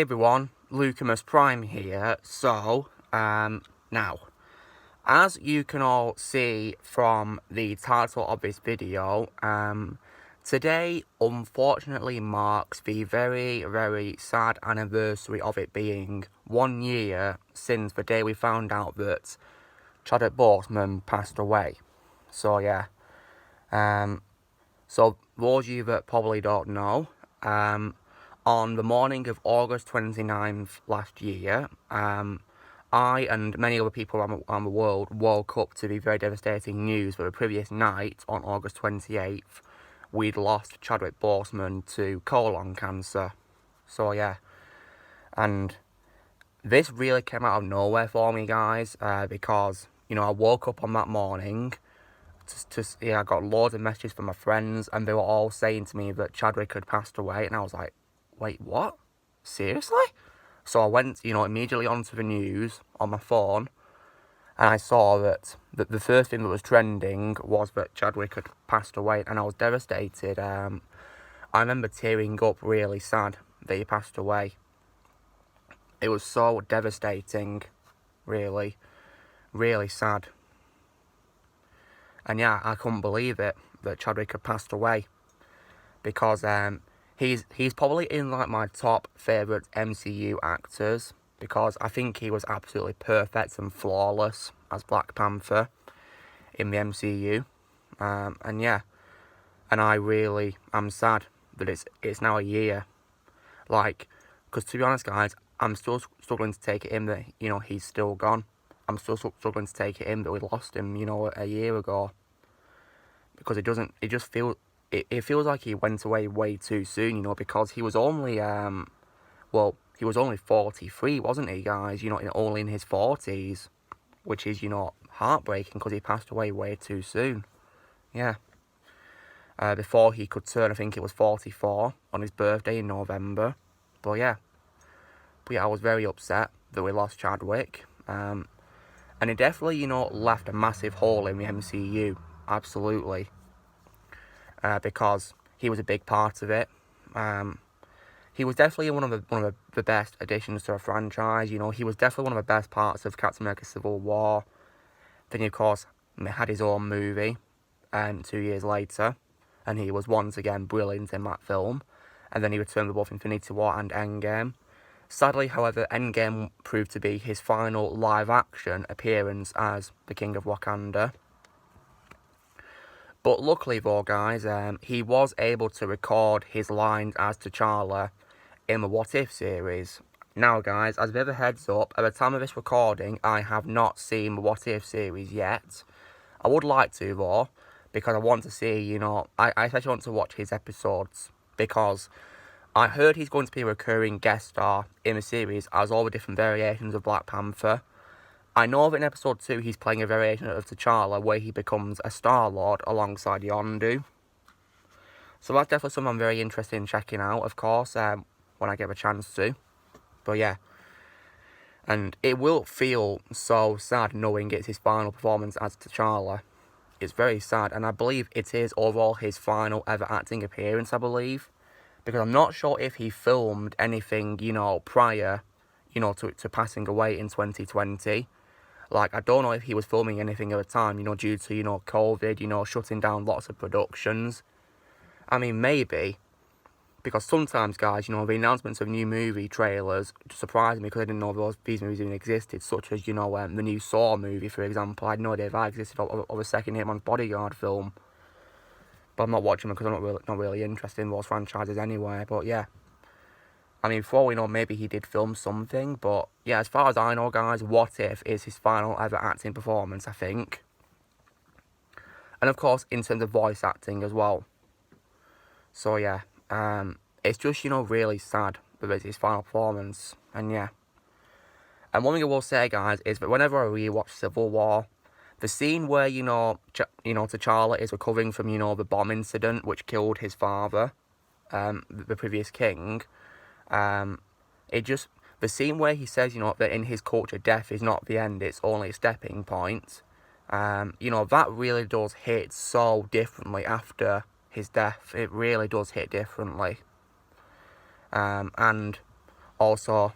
everyone, Lucamus Prime here. Now, as you can all see from the title of this video, today unfortunately marks the very, very sad anniversary of it being 1 year since the day we found out that Chadwick Boseman passed away. So yeah, so those of you that probably don't know, on the morning of August 29th last year, I and many other people around the world woke up to the very devastating news that the previous night, on August 28th, we'd lost Chadwick Boseman to colon cancer. So yeah, and this really came out of nowhere for me, guys, because, I woke up on that morning, I got loads of messages from my friends, and they were all saying to me that Chadwick had passed away, and I was like, wait, what? Seriously? So I went, immediately onto the news on my phone, and I saw that the first thing that was trending was that Chadwick had passed away, and I was devastated. I remember tearing up really sad that he passed away. It was so devastating, really, really sad. And yeah, I couldn't believe it, that Chadwick had passed away, because he's probably in like my top favourite MCU actors, because I think he was absolutely perfect and flawless as Black Panther in the MCU. And yeah, and I really am sad that it's now a year. Because to be honest, guys, I'm still struggling to take it in that, he's still gone. I'm still struggling to take it in that we lost him, a year ago. Because it feels like he went away way too soon, because he was only, he was only 43, wasn't he, guys? Only in his 40s, which is, heartbreaking, because he passed away way too soon. Yeah. Before he could turn, I think it was 44 on his birthday in November. But yeah, I was very upset that we lost Chadwick. And it definitely, left a massive hole in the MCU. Absolutely. Because he was a big part of it. He was definitely one of the best additions to a franchise. He was definitely one of the best parts of Captain America Civil War. Then he, of course, had his own movie 2 years later, and he was once again brilliant in that film. And then he returned with both Infinity War and Endgame. Sadly, however, Endgame proved to be his final live-action appearance as the King of Wakanda. But luckily, though, guys, he was able to record his lines as T'Challa in the What If series. Now, guys, as a bit of a heads up, at the time of this recording, I have not seen the What If series yet. I would like to, though, because I want to see, I especially want to watch his episodes, because I heard he's going to be a recurring guest star in the series as all the different variations of Black Panther. I know that in episode 2 he's playing a variation of T'Challa where he becomes a Star-Lord alongside Yondu. So that's definitely something I'm very interested in checking out, of course, when I get a chance to. But yeah, and it will feel so sad knowing it's his final performance as T'Challa. It's very sad, and I believe it is overall his final ever acting appearance, I believe. Because I'm not sure if he filmed anything, prior, to passing away in 2020. I don't know if he was filming anything at the time, due to, COVID, shutting down lots of productions. I mean, maybe, because sometimes, guys, the announcements of new movie trailers surprised me because I didn't know these movies even existed, such as, the new Saw movie, for example. I had no idea if that existed, or the second Hitman's Bodyguard film. But I'm not watching them because I'm not really interested in those franchises anyway. But yeah, I mean, for all we know, maybe he did film something. But yeah, as far as I know, guys, What If is his final ever acting performance, I think. And of course, in terms of voice acting as well. So yeah, it's just, really sad that it's his final performance. And yeah. And one thing I will say, guys, is that whenever I rewatch Civil War, the scene where, T'Challa is recovering from, the bomb incident which killed his father, the previous king, the scene where he says, that in his culture, death is not the end, it's only a stepping point, that really does hit so differently after his death. It really does hit differently. And Also,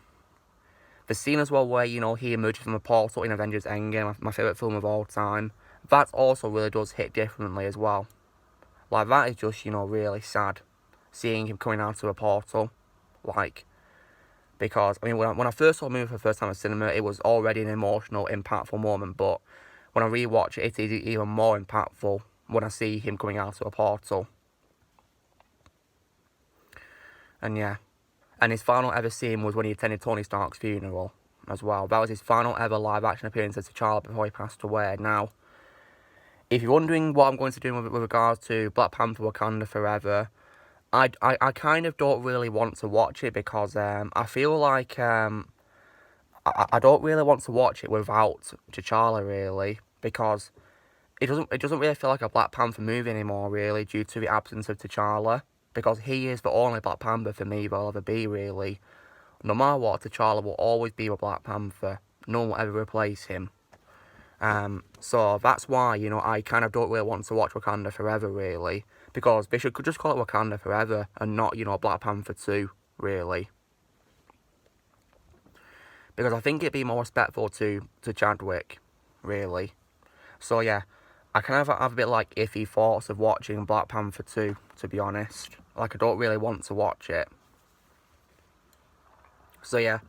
the scene as well where, you know, he emerges from the portal in Avengers Endgame, my favourite film of all time, that also really does hit differently as well. Like, that is just, you know, really sad, seeing him coming out of a portal, like, because, I mean, when I first saw the movie for the first time at cinema, it was already an emotional, impactful moment, but when I rewatch it, it is even more impactful when I see him coming out of a portal. And yeah, and his final ever scene was when he attended Tony Stark's funeral as well. That was his final ever live action appearance as T'Challa before he passed away. Now, if you're wondering what I'm going to do with regards to Black Panther Wakanda Forever, I kind of don't really want to watch it because I feel like I don't really want to watch it without T'Challa, really, because it doesn't really feel like a Black Panther movie anymore, really, due to the absence of T'Challa, because he is the only Black Panther for me there'll ever be, really. No matter what, T'Challa will always be a Black Panther. No one will ever replace him. So that's why, you know, I kind of don't really want to watch Wakanda Forever, really, because they should just call it Wakanda Forever and not, you know, Black Panther 2, really. Because I think it'd be more respectful to Chadwick, really. So yeah, I kind of have a bit like iffy thoughts of watching Black Panther 2, to be honest. Like, I don't really want to watch it. So yeah,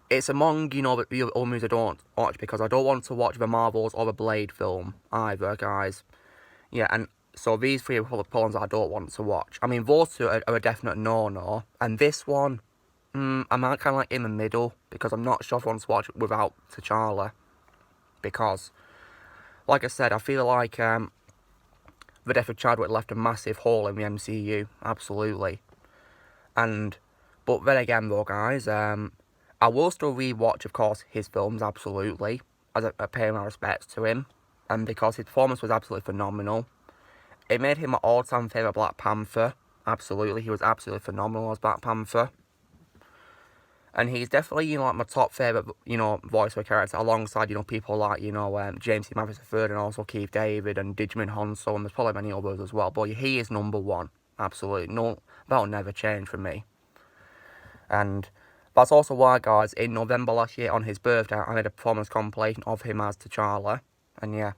it's among, you know, the other movies I don't watch because I don't want to watch the Marvels or the Blade film either, guys. Yeah, and so these three are the films that I don't want to watch. I mean, those two are a definite no-no. And this one, I'm kind of like in the middle because I'm not sure if I want to watch it without T'Challa. Because, like I said, I feel like the death of Chadwick left a massive hole in the MCU, absolutely. But then again though, guys, I will still rewatch, of course, his films, absolutely, as I pay my respects to him, and because his performance was absolutely phenomenal. It made him my all-time favourite Black Panther, absolutely, he was absolutely phenomenal as Black Panther. And he's definitely, you know, like my top favourite, you know, voice of a character, alongside, you know, people like, you know, James C. Mathis III and also Keith David and Digimon Honso, and there's probably many others as well, but he is number one, absolutely, no, that'll never change for me. And that's also why, guys, in November last year, on his birthday, I made a performance compilation of him as T'Challa, and yeah.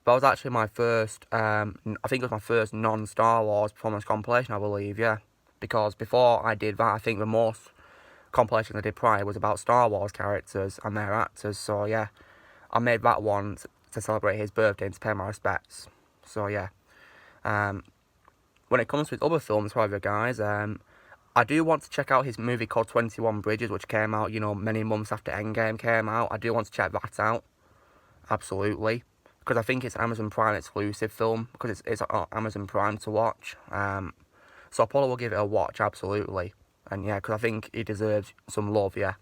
That was actually my first, I think it was my first non-Star Wars performance compilation, I believe, yeah. Because before I did that, I think the most compilation I did prior was about Star Wars characters and their actors, so yeah. I made that one to celebrate his birthday and to pay my respects, so yeah. When it comes to his other films, however, guys, I do want to check out his movie called 21 Bridges, which came out, you know, many months after Endgame came out. I do want to check that out, absolutely, because I think it's an Amazon Prime exclusive film, because it's on Amazon Prime to watch. So I probably will give it a watch, absolutely, and yeah, because I think he deserves some love, yeah,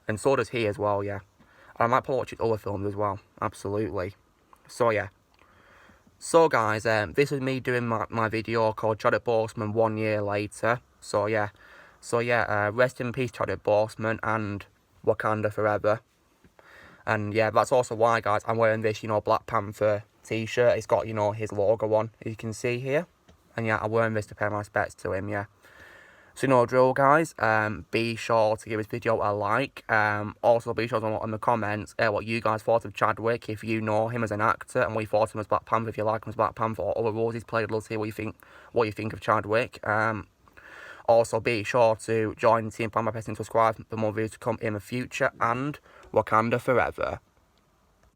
and so does he as well, yeah. And I might probably watch his other films as well, absolutely. So yeah. So guys, this is me doing my video called Chadwick Boseman 1 year later. So yeah, rest in peace Chadwick Boseman and Wakanda Forever. And yeah, that's also why, guys, I'm wearing this, you know, Black Panther t-shirt. It's got, you know, his logo on, as you can see here. And yeah, I'm wearing this to pay my respects to him, yeah. So, you know, drill, guys, be sure to give this video a like. Also, be sure to note in the comments what you guys thought of Chadwick, if you know him as an actor, and what you thought of him as Black Panther, if you like him as Black Panther, or other roles he's played. I'd love to hear what you think of Chadwick. Also, be sure to join the team by pressing subscribe for more videos to come in the future, and Wakanda Forever.